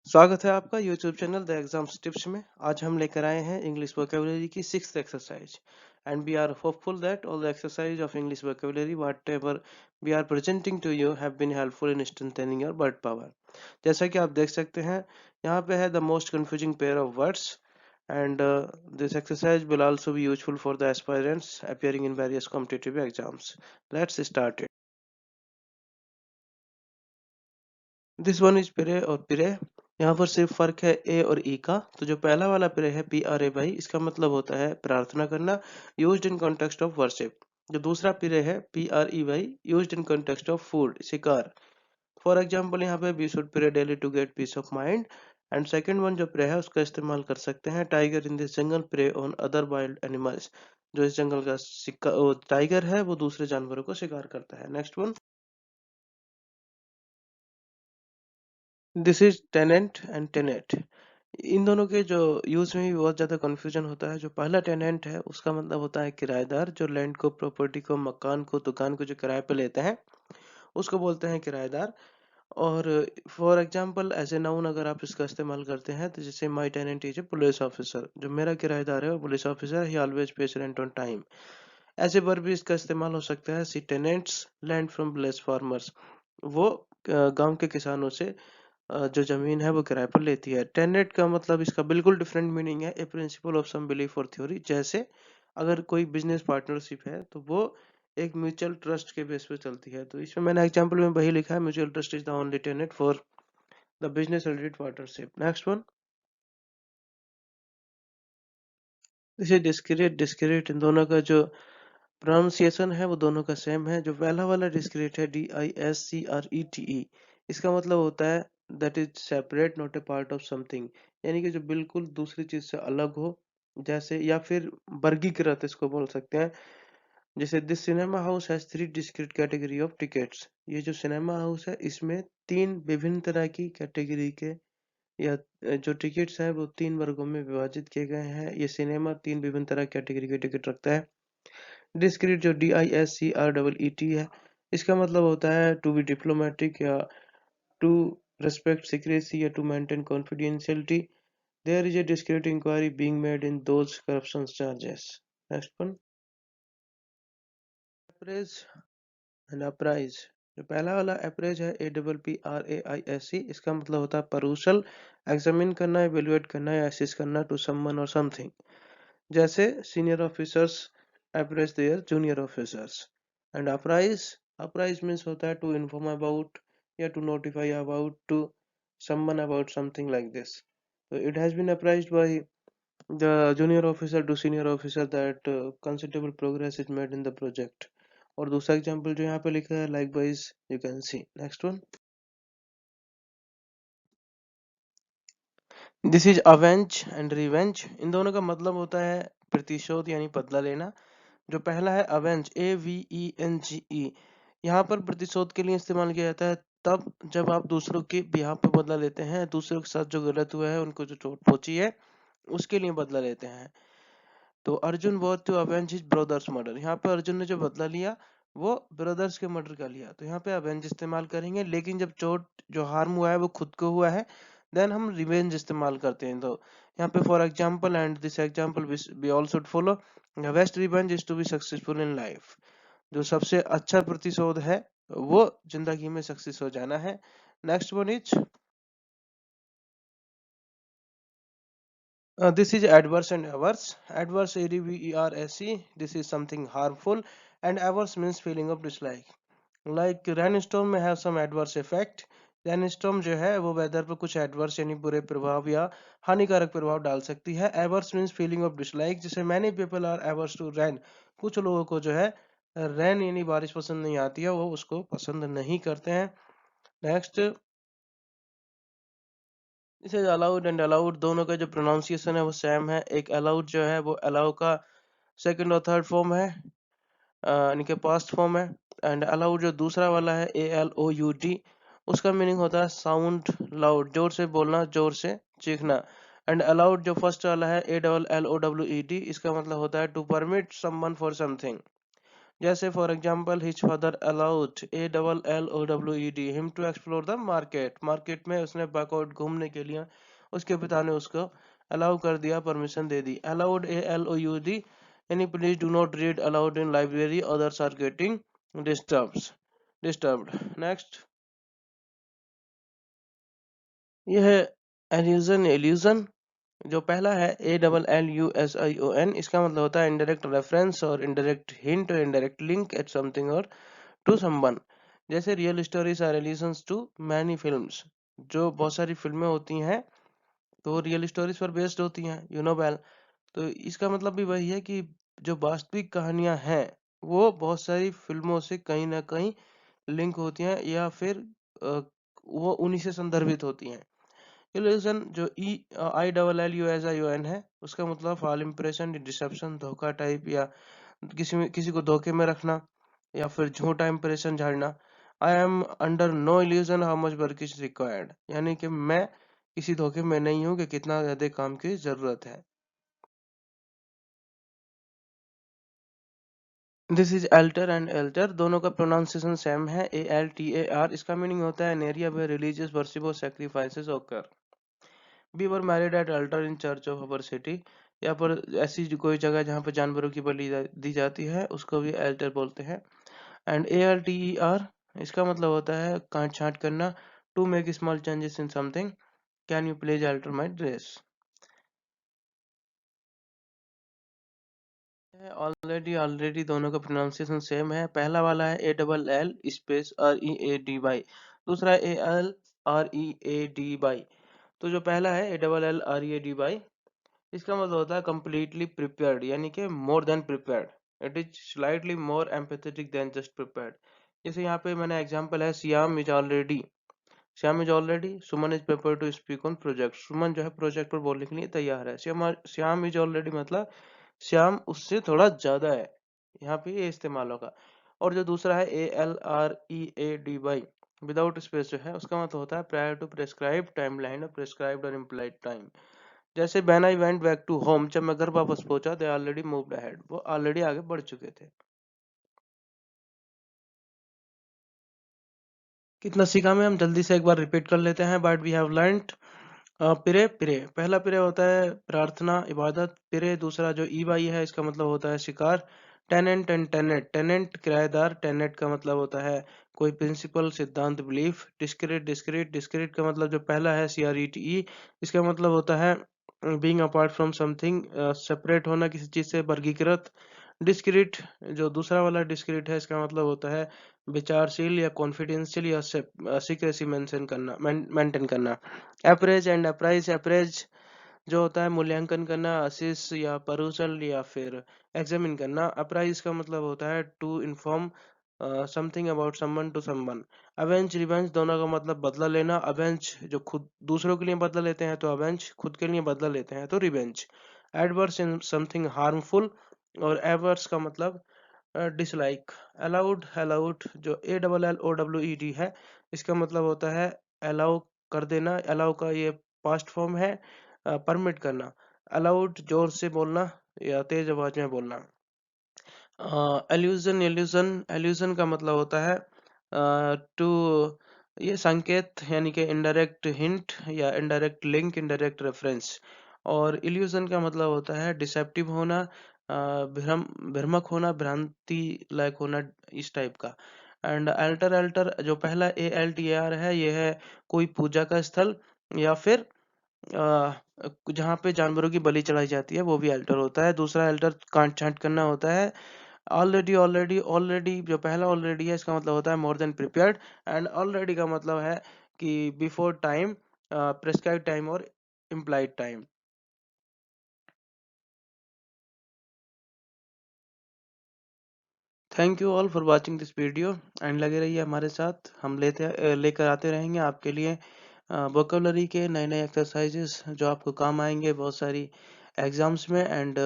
स्वागत है आपका YouTube channel the exams tips में। आज हम लेकर आए हैं इंग्लिश वोकेबुलरी की 6th exercise and we are hopeful that all the exercise of English vocabulary whatever we are presenting to you have been helpful in strengthening your word power. जैसा कि आप देख सकते हैं, यहाँ पे है the most confusing pair of words and this exercise will also be useful for the aspirants appearing in various competitive exams. Let's start it. This one is prey और पिरे। यहाँ पर सिर्फ फर्क है ए और ई का। तो जो पहला वाला पिरे है पी आर ए वाई, इसका मतलब होता है प्रार्थना करना, used in context of worship. जो दूसरा पिरे है P R E Y, used in context of food, शिकार। फॉर एग्जाम्पल यहाँ पे we should pray daily to get peace of mind. And second one जो प्रे है उसका इस्तेमाल कर सकते हैं tiger in this jungle prey on other wild animals. जो इस जंगल का टाइगर है वो दूसरे जानवरों को शिकार करता है। Next one, this is tenant and tenet. इन दोनों के जो यूज में भी बहुत ज्यादा कंफ्यूजन होता है। जो पहला टेनेंट है उसका मतलब होता है किराएदार, जो लैंड को, प्रॉपर्टी को, मकान को, दुकान को जो किराए पे लेते हैं उसको बोलते हैं किराएदार। और for example as a noun अगर आप इसका इस्तेमाल करते हैं तो जैसे my tenant is a police officer, जो मेरा किराएदार है वो police officer, he always pays rent on time. ऐसे पर भी इसका इस्तेमाल हो सकता है she tenants land from village farmers, वो गांव के किसानों से जो जमीन है वो किराए पर लेती है। टेनेट का मतलब इसका बिल्कुल डिफरेंट मीनिंग है, ए प्रिंसिपल ऑफ सम बिलीफ और थ्योरी। जैसे अगर कोई बिजनेस पार्टनरशिप है तो वो एक म्यूचुअल ट्रस्ट के बेस पे चलती है। तो इसमें मैंने एग्जांपल में वही लिखा है, mutual trust is the only tenet for the business related partnership. Next one, this is discreet discrete. इन दोनों का जो प्रोनाउंसिएशन है वो दोनों का सेम है। जो पहला वाला डिस्क्रीट है DISCRETE, इसका मतलब होता है that is separate not a part of something, यानी कि जो बिल्कुल दूसरी चीज से अलग हो। जैसे या फिर वर्गीकृत इसको बोल सकते हैं। जैसे this cinema house has 3 discrete category of tickets. ये जो सिनेमा हाउस है इसमें 3 विभिन्न तरह की कैटेगरी के या जो टिकट्स हैं वो 3 वर्गों में विभाजित किए गए हैं। ये सिनेमा 3 विभिन्न तरह की कैटेगरी के टिकट रखता है। डिस्क्रीट जो DISCREET है, इसका मतलब होता है टू बी डिप्लोमेटिक या टू respect secrecy या to maintain confidentiality. There is a discreet inquiry being made in those corruption charges. Next one, appraise and apprise। जो पहला वाला appraise है APPRAISE, इसका मतलब होता है परूसल, एग्जामिन करना, evaluate करना या assess करना to someone or something। जैसे senior officers appraise their junior officers। and apprise means होता है to inform about या to notify about to someone about something like this। so it has been apprised by the junior officer to senior officer that considerable progress is made in the project। और दूसरा example जो यहाँ पे लिखा है likewise you can see। next one, this is avenge and revenge। इन दोनों का मतलब होता है प्रतिशोध यानी बदला लेना। जो पहला है अवेंज, AVENGE, यहाँ पर प्रतिशोध के लिए इस्तेमाल किया जाता है तब जब आप दूसरों के बिहाफ पे बदला लेते हैं, दूसरों के साथ जो गलत हुआ है, उनको जो चोट पहुंची है उसके लिए बदला लेते हैं। तो Arjun war to avenge his brother's murder, यहाँ पे अर्जुन ने जो बदला लिया वो ब्रदर्स के मर्डर का लिया, तो यहाँ पे अवेंज इस्तेमाल करेंगे। लेकिन जब चोट जो हार्म हुआ है वो खुद को हुआ है, देन हम रिवेंज इस्तेमाल करते हैं। तो यहाँ पे for example and this example we all should follow, best revenge is to be successful in life. जो सबसे अच्छा प्रतिशोध है वो जिंदगी में सक्सेस हो जाना है। Next one is this is adverse and averse। Adverse, ADVERSE, this is something harmful, and averse means feeling of dislike। Like rainstorm may have some adverse effect। rainstorm जो है वो वेदर पर कुछ adverse यानी बुरे प्रभाव या हानिकारक प्रभाव डाल सकती है। averse means feeling of dislike। जैसे many people are averse to rain, कुछ लोगों को जो है रेन यानी बारिश पसंद नहीं आती है, वो उसको पसंद नहीं करते हैं। नेक्स्ट, इसे अलाउड एंड अलाउड दोनों का जो प्रोनाउंसिएशन है वो सेम है। एक अलाउड जो है वो अलाउ का सेकंड और थर्ड फॉर्म है, इनके पास्ट फॉर्म है। एंड अलाउड जो दूसरा वाला है ALOUD, उसका मीनिंग होता है साउंड लाउड, जोर से बोलना, जोर से चीखना। एंड अलाउड जो फर्स्ट वाला है ALLOWED, इसका मतलब होता है to permit someone for something. जैसे for example his father allowed ALLOWED him to explore the market, market में उसने बैकआउट घूमने के लिए उसके पिता ने उसको अलाउ कर दिया, परमिशन दे दी। अलाउड ALOUD यानी please do not read aloud in library, others are getting disturbed. Next, यह है एल्यूजन। जो पहला है ALLUSION, इसका मतलब होता है इंडायरेक्ट रेफरेंस और इंडायरेक्ट हिंट और इंडायरेक्ट लिंक एट समथिंग और टू समवन। जैसे real stories are allusions to many films, जो बहुत सारी फिल्में होती हैं तो रियल स्टोरीज पर बेस्ड होती हैं, यू नो वेल। तो इसका मतलब भी वही है कि जो वास्तविक कहानियां हैं वो बहुत सारी फिल्मों से कहीं ना कहीं लिंक होती हैं या फिर अ, वो उन्हीं से संदर्भित होती हैं। इल्यूजन जो ILLUSION है, उसका मतलब फॉल इंप्रेशन, डिसेप्शन, धोखा टाइप, या किसी को धोखे में रखना या फिर झूठा इंप्रेशन झाड़ना। I am under no illusion how much work is required, यानी कि मैं किसी धोखे में नहीं हूँ कि कितना ज्यादा काम की जरूरत है। This is alter and altar, दोनों का प्रोनाउंसिएशन सेम है, ALTAR। इसका मीनिंग होता है an area where religious worship और sacrifices occur. We were married at altar in church of our city, यहाँ पर ऐसी कोई जगह जहाँ पर जानवरों की बलि दी जाती है उसको भी एल्टर बोलते हैं। एंड ALTER, इसका मतलब होता है काट छांट करना, to make small changes in something, can you please alter my dress. Already already दोनों का प्रोनाउंसिएशन सेम है, पहला वाला है ALL स्पेस READY, दूसरा है ALREADY। तो जो पहला है ALLREADY, इसका मतलब होता है completely prepared, यानी कि more than prepared, it is slightly more empathetic than just prepared। जैसे यहाँ पे मैंने एग्जांपल है, Shyam is already, Suman is prepare to speak on project, Suman जो है प्रोजेक्ट पर बोलने के लिए तैयार है। श्याम इज ऑलरेडी मतलब श्याम उससे थोड़ा ज्यादा है, यहाँ पे ये इस्तेमाल होगा। और जो दूसरा है ALREADY विदाउट स्पेस जो है, उसका मतलब होता है prior to prescribe time line और प्रेस्क्राइब्ड और इम्प्लाइड टाइम। जैसे when I went back to home, जब मैं घर वापस पहुंचा, दे ऑलरेडी मूव्ड अहेड, वो ऑलरेडी आगे बढ़ चुके थे। कितना सीखा में, हम जल्दी से एक बार रिपीट कर लेते हैं। बट वी हैव लर्नड पिरे पिरे, पहला पिरे होता है प्रार्थना इबादत। पिरे दूसरा जो ई वाई है, इसका मतलब होता है शिकार। टेनेंट एंड टेनेट, टेनेंट किराएदार, टेनेट का मतलब होता है कोई प्रिंसिपल, सिद्धांत, बिलीफ। डिस्क्रीट डिस्क्रीट डिस्क्रीट का मतलब जो पहला है CRETE, इसका मतलब होता है being apart from something, separate होना किसी चीज से, वर्गीकृत। डिस्क्रीट जो दूसरा वाला डिस्क्रीट है, इसका मतलब होता है विचारशील या कॉन्फिडेंशियल या सीक्रेसी मेंशन करना, मेंटेन करना। अप्रेज एंड अप्राइज, अप्रेज जो होता है मूल्यांकन करना, असिस या परूसल या फिर एग्जामिन करना। अप्राइज का मतलब होता है to inform something about someone to someone. Avenge revenge, दोनों का मतलब बदला लेना। अवेंज जो खुद दूसरों के लिए बदला लेते हैं तो अवेंज, खुद के लिए बदला लेते हैं तो revenge. Adverse in something harmful, और एवर्स का मतलब डिसलाइक। अलाउड, अलाउड जो ALLOWED है, इसका मतलब होता है अलाउ कर देना। अलाउ का ये पास्ट फॉर्म है, परमिट करना। अलाउड जोर से बोलना या तेज आवाज में बोलना। एल्यूजन, एल्यूजन एल्यूजन का मतलब होता है टू, ये संकेत यानी कि इनडायरेक्ट हिंट या इनडायरेक्ट लिंक, इनडायरेक्ट रेफरेंस। और इल्यूजन का मतलब होता है डिसेप्टिव होना, भ्रमक होना, भ्रांति लायक होना, इस टाइप का। एंड अल्टर, अल्टर जो पहला ALTAR है, ये है कोई पूजा का स्थल या फिर जहाँ पे जानवरों की बलि चढ़ाई जाती है, वो भी अल्टर होता है। दूसरा अल्टर काट छांट करना होता है। ऑलरेडी, ऑलरेडी ऑलरेडी जो पहला ऑलरेडी है, इसका मतलब होता है more than prepared. And already का मतलब है कि बिफोर टाइम, प्रेस्क्राइब टाइम और implied time. Thank you all for watching this video, and लगे रहिए हमारे साथ, हम लेकर आते रहेंगे आपके लिए वोकेबलरी के नए नए एक्सरसाइजेस जो आपको काम आएंगे बहुत सारी एग्जाम्स में। And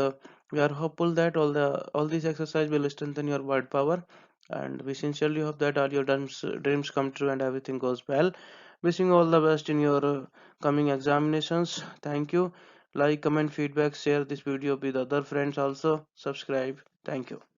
we are hopeful that all these exercise will strengthen your word power, and we sincerely hope that all your dreams come true and everything goes well. Wishing you all the best in your coming examinations. Thank you. Like, comment, feedback, share this video with other friends also. Subscribe. Thank you.